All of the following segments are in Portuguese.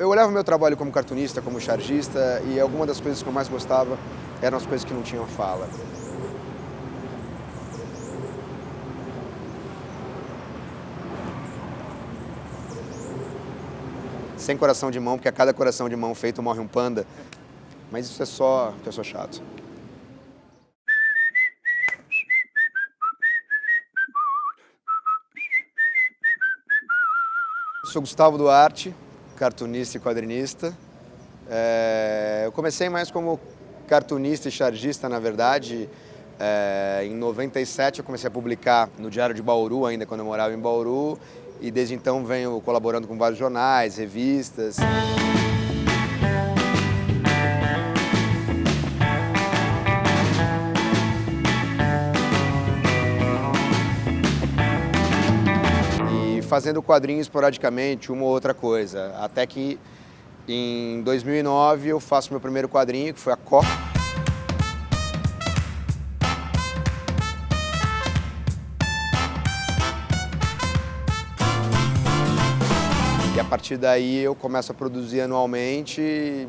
Eu olhava o meu trabalho como cartunista, como chargista, e alguma das coisas que eu mais gostava eram as coisas que não tinham fala. Sem coração de mão, porque a cada coração de mão feito morre um panda. Mas isso é só que eu sou chato. Sou Gustavo Duarte, cartunista e quadrinista. Eu comecei mais como cartunista e chargista, na verdade. Em 97 eu comecei a publicar no Diário de Bauru, ainda quando eu morava em Bauru. E desde então venho colaborando com vários jornais, revistas. E fazendo quadrinhos esporadicamente, uma ou outra coisa. Até que em 2009 eu faço meu primeiro quadrinho, que foi a Có. E a partir daí eu começo a produzir anualmente,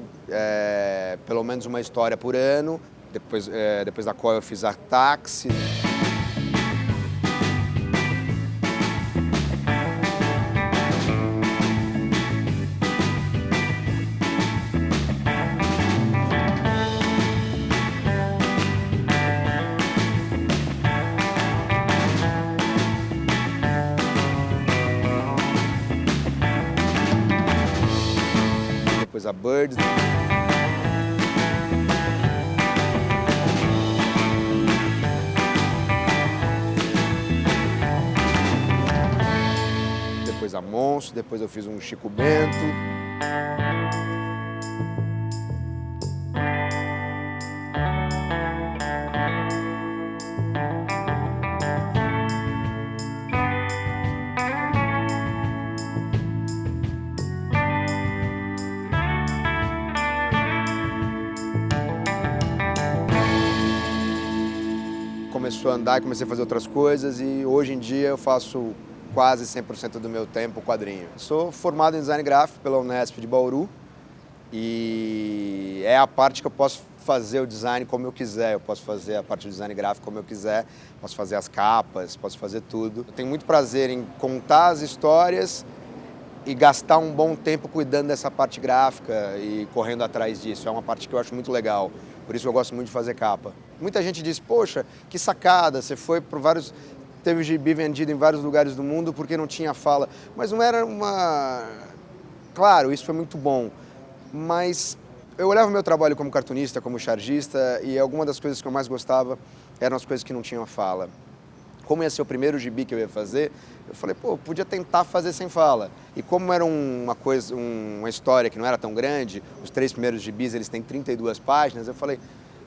pelo menos uma história por ano. Depois da Có eu fiz a Táxi. Depois a Birds. Depois a Monstro, depois eu fiz um Chico Bento. Começou a andar e comecei a fazer outras coisas e hoje em dia eu faço quase 100% do meu tempo quadrinho. Sou formado em design gráfico pela Unesp de Bauru e é a parte que eu posso fazer o design como eu quiser. Eu posso fazer a parte do design gráfico como eu quiser, posso fazer as capas, posso fazer tudo. Eu tenho muito prazer em contar as histórias e gastar um bom tempo cuidando dessa parte gráfica e correndo atrás disso. É uma parte que eu acho muito legal. Por isso eu gosto muito de fazer capa. Muita gente diz, poxa, que sacada, você foi por vários... Teve o gibi vendido em vários lugares do mundo porque não tinha fala. Mas não era uma... Claro, isso foi muito bom. Mas eu olhava o meu trabalho como cartunista, como chargista, e alguma das coisas que eu mais gostava eram as coisas que não tinham fala. Como ia ser o primeiro gibi que eu ia fazer, eu falei, pô, podia tentar fazer sem fala. E como era uma história que não era tão grande, os 3 primeiros gibis eles têm 32 páginas, eu falei,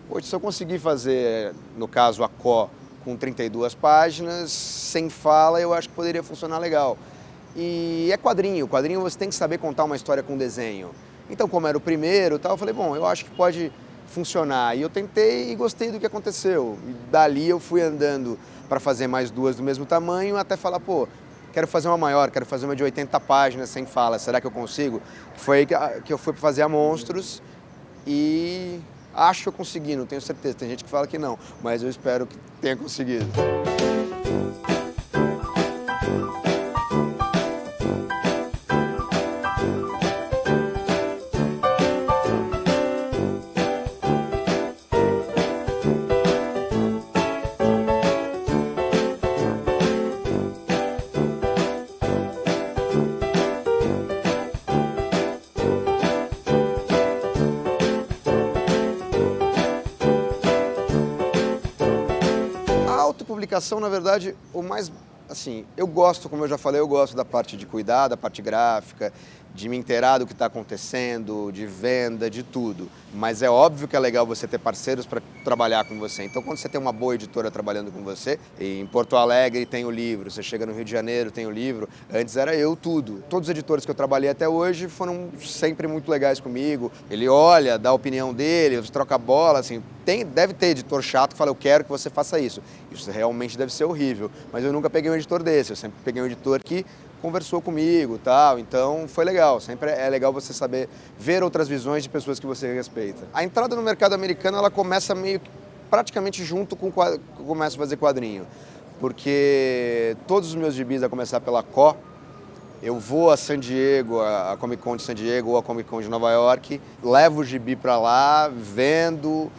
poxa, se eu conseguir fazer, no caso, a Có, com 32 páginas, sem fala, eu acho que poderia funcionar legal. E é quadrinho você tem que saber contar uma história com desenho. Então, como era o primeiro, eu falei, bom, eu acho que pode funcionar. E eu tentei e gostei do que aconteceu. E dali eu fui andando para fazer mais 2 do mesmo tamanho, até falar, pô, quero fazer uma maior, quero fazer uma de 80 páginas sem fala, será que eu consigo? Foi aí que eu fui para fazer a Monstros e acho que eu consegui, não tenho certeza, tem gente que fala que não, mas eu espero que tenha conseguido. A autopublicação, na verdade, eu gosto, como eu já falei, eu gosto da parte de cuidar, da parte gráfica, de me inteirar do que está acontecendo, de venda, de tudo. Mas é óbvio que é legal você ter parceiros para trabalhar com você. Então, quando você tem uma boa editora trabalhando com você, em Porto Alegre tem o livro, você chega no Rio de Janeiro, tem o livro, antes era eu tudo. Todos os editores que eu trabalhei até hoje foram sempre muito legais comigo. Ele olha, dá a opinião dele, troca bola, assim. Deve ter editor chato que fala, eu quero que você faça isso. Isso realmente deve ser horrível. Mas eu nunca peguei um editor desse, eu sempre peguei um editor que conversou comigo, tal, então foi legal. Sempre é legal você saber ver outras visões de pessoas que você respeita. A entrada no mercado americano, ela começa meio que praticamente junto com que eu começo a fazer quadrinho, porque todos os meus gibis, a começar pela Có, eu vou a San Diego, a Comic Con de San Diego ou a Comic Con de Nova York, levo o gibi para lá, vendo,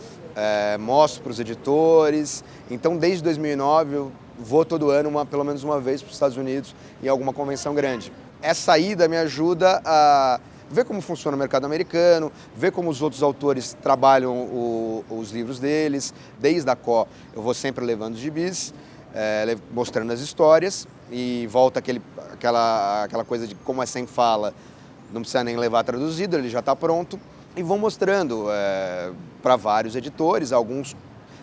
mostro para os editores. Então, desde 2009, eu vou todo ano, pelo menos uma vez, para os Estados Unidos em alguma convenção grande. Essa ida me ajuda a ver como funciona o mercado americano, ver como os outros autores trabalham os livros deles. Desde a Có, eu vou sempre levando os gibis, mostrando as histórias, e volta aquela coisa de como é sem fala, não precisa nem levar traduzido, ele já está pronto. E vão mostrando para vários editores, alguns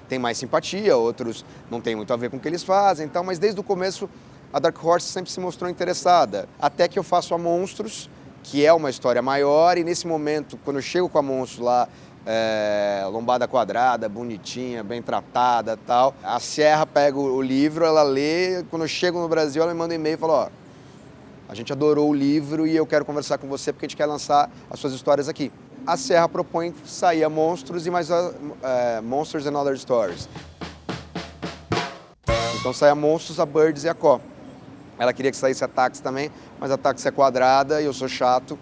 têm mais simpatia, outros não têm muito a ver com o que eles fazem, então, mas desde o começo a Dark Horse sempre se mostrou interessada, até que eu faço a Monstros, que é uma história maior, e nesse momento, quando eu chego com a Monstros lá, lombada quadrada, bonitinha, bem tratada e tal, a Sierra pega o livro, ela lê, quando eu chego no Brasil ela me manda um e-mail e fala, ó, a gente adorou o livro e eu quero conversar com você porque a gente quer lançar as suas histórias aqui. A Sierra propõe sair a Monstros e mais Monsters and Other Stories. Então sai a Monstros, a Birds e a Có. Ela queria que saísse a Táxi também, mas a Táxi é quadrada e eu sou chato.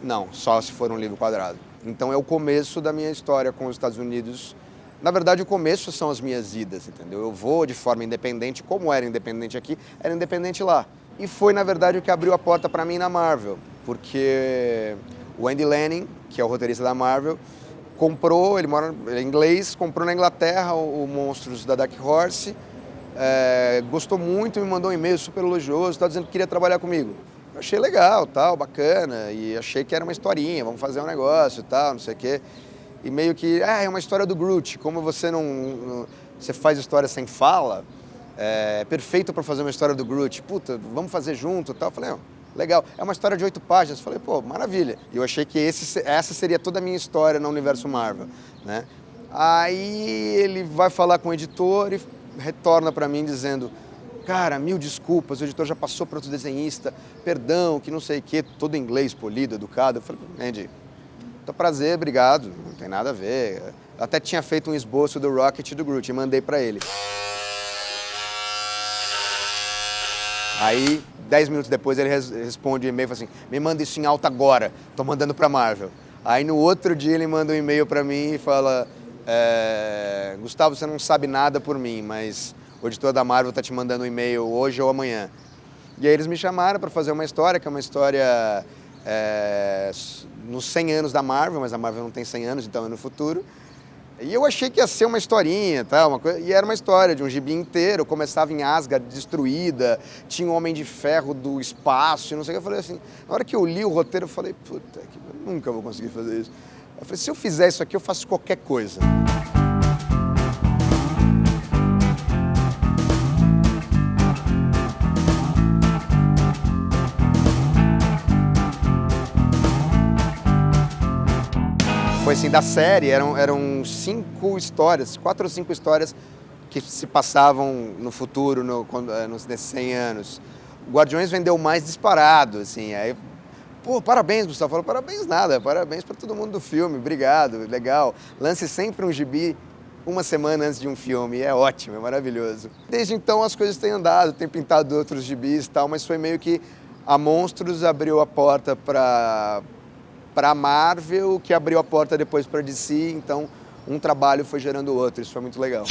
Não, só se for um livro quadrado. Então é o começo da minha história com os Estados Unidos. Na verdade, o começo são as minhas idas, entendeu? Eu vou de forma independente, como era independente aqui, era independente lá. E foi, na verdade, o que abriu a porta para mim na Marvel, porque o Andy Lanning, que é o roteirista da Marvel, comprou, ele é inglês, comprou na Inglaterra o Monstros da Dark Horse, gostou muito, me mandou um e-mail super elogioso, tá dizendo que queria trabalhar comigo. Eu achei legal, tal, bacana, e achei que era uma historinha, vamos fazer um negócio, tal, não sei o quê. E meio que, é uma história do Groot, como você você faz história sem fala, é perfeito para fazer uma história do Groot. Puta, vamos fazer junto, tal. Eu falei, legal, é uma história de 8 páginas. Eu falei, pô, maravilha. E eu achei que essa seria toda a minha história no universo Marvel, né? Aí ele vai falar com o editor e retorna para mim dizendo, cara, 1000 desculpas, o editor já passou para outro desenhista, perdão, que não sei o quê, todo inglês polido, educado. Eu falei, Andy, muito prazer, obrigado, não tem nada a ver. Eu até tinha feito um esboço do Rocket e do Groot e mandei para ele. Aí, 10 minutos depois, ele responde um e-mail e fala assim, me manda isso em alta agora, tô mandando pra Marvel. Aí, no outro dia, ele manda um e-mail pra mim e fala, Gustavo, você não sabe nada por mim, mas o editor da Marvel tá te mandando um e-mail hoje ou amanhã. E aí, eles me chamaram pra fazer uma história, que é uma história nos 100 anos da Marvel, mas a Marvel não tem 100 anos, então é no futuro. E eu achei que ia ser uma historinha, tá? E era uma história de um gibi inteiro, começava em Asgard, destruída, tinha um Homem de Ferro do espaço, e não sei o que. Eu falei assim, na hora que eu li o roteiro, eu falei, puta, eu nunca vou conseguir fazer isso. Eu falei, se eu fizer isso aqui, eu faço qualquer coisa. Foi assim, da série, eram 5 histórias, 4 ou 5 histórias que se passavam no futuro, nesses 100 anos. O Guardiões vendeu mais disparado, assim, aí, pô, parabéns, Gustavo. Falou, parabéns nada, parabéns para todo mundo do filme, obrigado, legal. Lance sempre um gibi uma semana antes de um filme, é ótimo, é maravilhoso. Desde então as coisas têm andado, tem pintado outros gibis e tal, mas foi meio que a Monstros abriu a porta para a Marvel, que abriu a porta depois para DC, então um trabalho foi gerando o outro, isso foi muito legal.